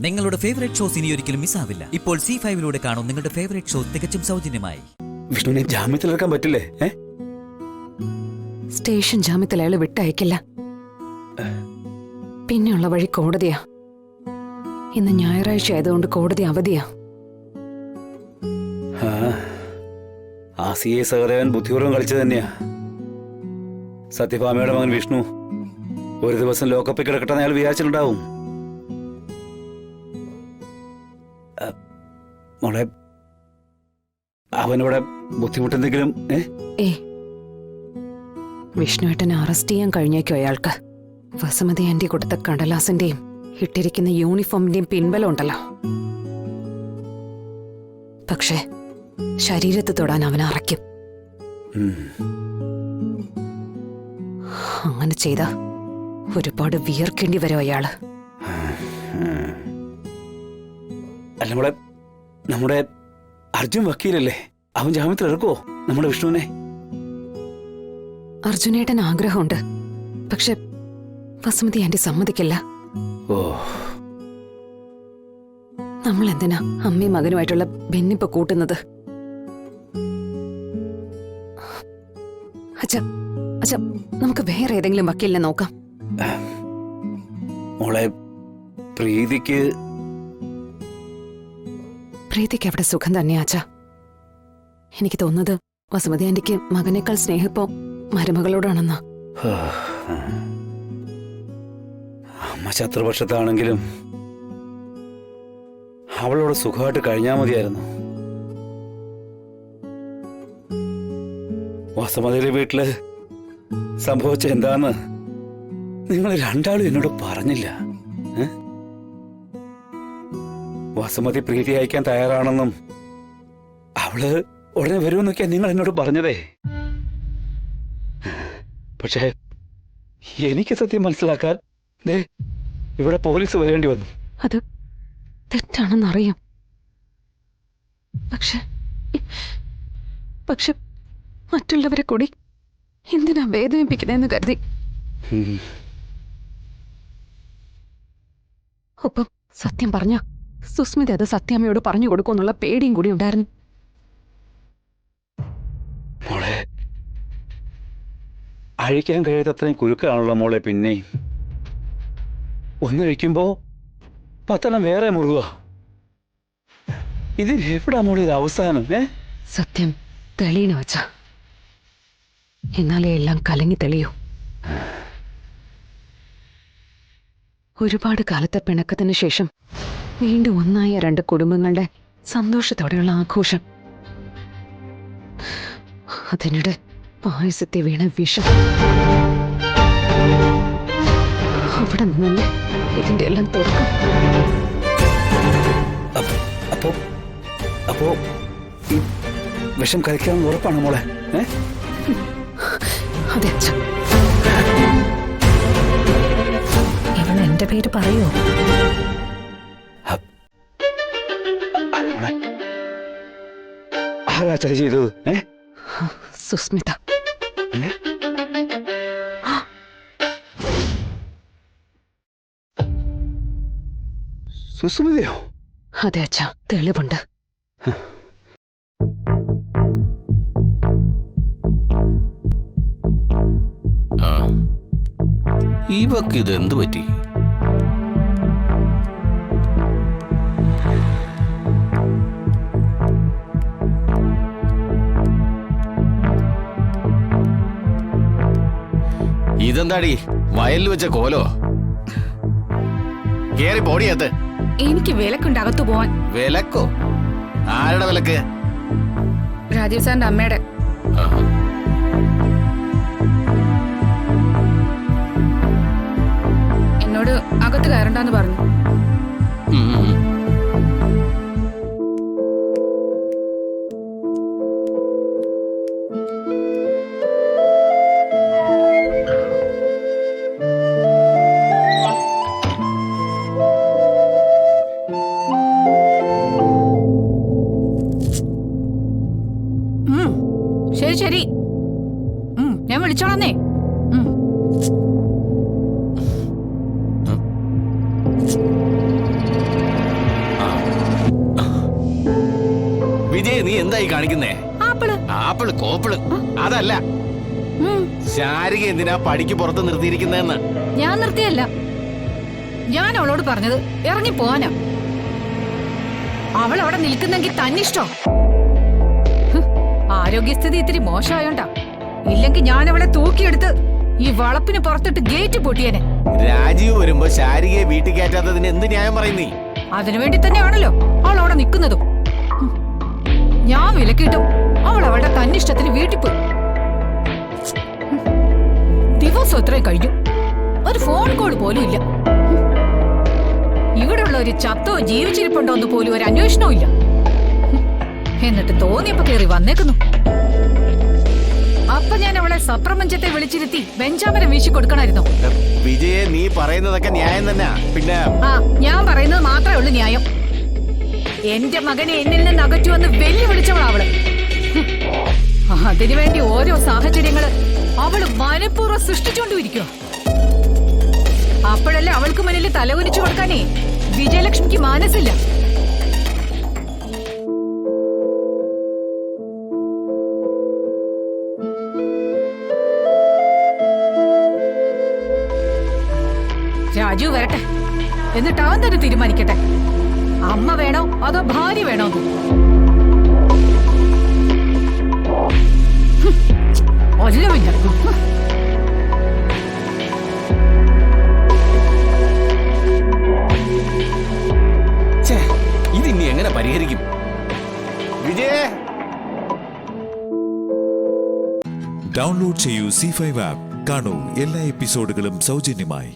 നിങ്ങളുടെ favourite shows ഇനി ഒരിക്കലും മിസ്സാവില്ല. ഇപ്പോൾ C5 കാണും നിങ്ങളുടെ ഫേവറേറ്റ് ഷോ തികച്ചും സൗജന്യമായി. വിഷ്ണുവിനെ ജാമ്യത്തിലിറക്കാൻ പറ്റില്ലേ? സ്റ്റേഷൻ ജാമ്യത്തിൽ അയാള് വിട്ടയക്കില്ല. പിന്നെയുള്ള വഴി കോടതിയാ. ഇന്ന് ഞായറാഴ്ച ആയതുകൊണ്ട് കോടതി അവധിയാ. ആ CA സഹദേവൻ ബുദ്ധിപൂർവ്വം കളിച്ചു തന്നെയാ. സത്യഭാമയുടെ മകൻ വിഷ്ണു ഒരു ദിവസം ലോക്കപ്പിൽ കിടക്കട്ടെന്ന് അയാൾ വിചാരിച്ചിട്ടുണ്ടാവും. മോളെ, അവനിവിടെ ബുദ്ധിമുട്ടെന്തെങ്കിലും? വിഷ്ണുവേട്ടനെ അറസ്റ്റ് ചെയ്യാൻ കഴിഞ്ഞേക്കോ അയാൾക്ക്? വസുമതി ആന്റി കൊടുത്ത കടലാസിന്റെയും ഇട്ടിരിക്കുന്ന യൂണിഫോമിന്റെയും പിൻബലം ഉണ്ടല്ലോ. പക്ഷേ ശരീരത്ത് തൊടാൻ അവൻ അറയ്ക്കും. അങ്ങനെ ചെയ്ത ഒരുപാട് വിയർക്കേണ്ടി വരും അയാള്. അല്ല മോളെ, നമ്മുടെ അർജുൻ വക്കീലല്ലേ, അവൻ ജാമ്യത്തിൽ ഇറക്കുവോ നമ്മുടെ വിഷ്ണുവിനെ? അർജുനേട്ടൻ ആഗ്രഹമുണ്ട്, പക്ഷെ വസുമതി ആന്റി സമ്മതിക്കില്ല. ഓ, നമ്മൾ എന്തിനാ അമ്മയും മകനുമായിട്ടുള്ള ഭിന്നിപ്പ് കൂട്ടുന്നത്? അച്ഛ അച്ഛ, നമുക്ക് വേറെ ഏതെങ്കിലും വക്കീലിനെ നോക്കാം. മോളെ, പ്രീതിക്ക് അവിടെ സുഖം തന്നെയാ അച്ഛ. എനിക്ക് തോന്നുന്നത് വസുമതി ആന്റിക്ക് മകനേക്കാൾ സ്നേഹിപ്പോ മരുമകളോടാണെന്നാ. അമ്മ ശത്രുപക്ഷത്താണെങ്കിലും അവളോട് സുഖമായിട്ട് കഴിഞ്ഞാൽ മതിയായിരുന്നു. വസുമതിയുടെ വീട്ടില് സംഭവിച്ച എന്താന്ന് നിങ്ങൾ രണ്ടാളും എന്നോട് പറഞ്ഞില്ല. വസുമതി പ്രീതി അയക്കാൻ തയ്യാറാണെന്നും അവള് ഉടനെ വരുമെന്നൊക്കെയാ നിങ്ങൾ എന്നോട് പറഞ്ഞതേ. പക്ഷേ എനിക്ക് സത്യം മനസ്സിലാക്കാൻ ഇവിടെ പോലീസ് വരേണ്ടി വന്നു. അത് തെറ്റാണെന്നറിയാം. പക്ഷെ മറ്റുള്ളവരെ കൂടി എന്തിനാ വേദനിപ്പിക്കണേന്ന് കരുതി. ഒപ്പം സത്യം പറഞ്ഞ സുസ്മിത അത് സത്യാമ്മയോട് പറഞ്ഞു കൊടുക്കുമെന്നുള്ള പേടിയും കൂടി ഉണ്ടായിരുന്നു. മോളെ, അഴിക്കാൻ കഴിയാത്തത്രയും കുരുക്കാണല്ലോ മോളെ. പിന്നെ ഒന്നഴിക്കുമ്പോ 10 വേറെ മുറുക. ഇതിനെവിടാ മോളെ ഇത് അവസാനം? സത്യം തെളിയണ വച്ച, എന്നാലേ എല്ലാം കലങ്ങി തെളിയൂ. ഒരുപാട് കാലത്തെ പിണക്കത്തിന് ശേഷം വീണ്ടും ഒന്നായ 2 കുടുംബങ്ങളുടെ സന്തോഷത്തോടെയുള്ള ആഘോഷം. അതിനിടെ പായസത്തെ വീണ വിഷം. അവിടെ നിന്നല്ലേ ഇതിന്റെ എല്ലാം തുറക്കും. അപ്പോ ഈ വിഷം കഴിക്കാമെന്ന് ഉറപ്പാണ് മോളെ? അതെ അച്ഛ. ഇവൻ എന്റെ പേര് പറയോ? ആരാ ചതി ചെയ്തത്? സുസ്മിത. സുസ്മിതയോ? അതെ അച്ഛ, തെളിവുണ്ട്. ഇവക്ക് ഇതെന്ത് പറ്റി? ഇതെന്താടി വയലിൽ വെച്ച കോലോ? കേറി പോടിയത്ത്. എനിക്ക് വിലക്കുണ്ട് അകത്തു പോവാൻ. വിലക്കോ? ആരുടെ വിലക്ക്? രാജീവ് സാറിന്റെ അമ്മയുടെ. എന്നോട് അകത്ത് കയറണ്ടെന്ന് പറഞ്ഞു. ശരി ശരി, ഞാൻ വിളിച്ചോളന്നേ. വിജയ് നീ എന്തായി കാണിക്കുന്നേ? ആപ്പിള്. ആപ്പിള് കോപ്പിള് അതല്ല. ഉം, ശാരിക എന്തിനാ പടിക്ക് പുറത്ത് നിർത്തിയിരിക്കുന്നതെന്ന്. ഞാൻ നിർത്തിയല്ല. ഞാൻ അവളോട് പറഞ്ഞത് ഇറങ്ങി പോവാനാ. അവൾ അവിടെ നിൽക്കുന്നെങ്കിൽ തന്നിഷ്ടോ? ആരോഗ്യസ്ഥിതി ഇത്തിരി മോശമായോണ്ടാ. ഇല്ലെങ്കിൽ ഞാൻ അവളെ തൂക്കിയെടുത്ത് ഈ വളപ്പിന് പുറത്തിട്ട് ഗേറ്റ് പൊട്ടിയേനെ. രാജീവ് വരുമ്പോ ശാരികയെ വീട്ടിൽ കയറ്റാത്തതിന് എന്ത് ന്യായം പറയുന്നീ? അതിനുവേണ്ടി തന്നെയാണല്ലോ അവൾ അവിടെ നിൽക്കുന്നതും. ഞാൻ വിലക്കിട്ടും അവൾ അവളുടെ തന്നിഷ്ടത്തിന് വീട്ടിൽ പോയി. ദിവസം എത്രയും കഴിഞ്ഞു, ഒരു ഫോൺ കോൾ പോലും ഇല്ല. ഇവിടെയുള്ള ഒരു ചത്തോ ജീവിച്ചിരിപ്പുണ്ടോ എന്ന് പോലും ഒരു അന്വേഷണവും ഇല്ല. എന്നിട്ട് തോന്നിയപ്പോ കയറി വന്നേക്കുന്നു. അപ്പൊ ഞാൻ അവളെ സപ്രപഞ്ചത്തെ വിളിച്ചിരുത്തി ബെഞ്ചാമരം വീശി കൊടുക്കണമായിരുന്നു. വിജയെ നീ പറയുന്നതൊക്കെ ന്യായം തന്നെ. പിന്നെ ആ, ഞാൻ പറയുന്നത് മാത്രമേ ഉള്ളൂ ന്യായം. എന്റെ മകനെ എന്നിൽ നിന്ന് അകറ്റുവെന്ന് വെല്ലുവിളിച്ചവളവള്. അതിനുവേണ്ടി ഓരോ സാഹചര്യങ്ങള് അവള് മനഃപൂർവ്വം സൃഷ്ടിച്ചോണ്ടിരിക്കുക. അപ്പോഴല്ലേ അവൾക്ക് മുന്നിൽ തലകുനിച്ചു കൊടുക്കാനേ വിജയലക്ഷ്മിക്ക് മനസ്സില്ല. രാജു വരട്ടെ, എന്നിട്ട് അവൻ തന്നെ തീരുമാനിക്കട്ടെ അമ്മ വേണോ അതോ ഭാര്യ വേണോ. ഒല്ലമില്ല. ഇതിനി എങ്ങനെ പരിഹരിക്കും? വിജയേ, ഡൗൺലോഡ് ചെയ്യൂ C5 ആപ്പ്. കാണൂ എല്ലാ എപ്പിസോഡുകളും സൗജന്യമായി.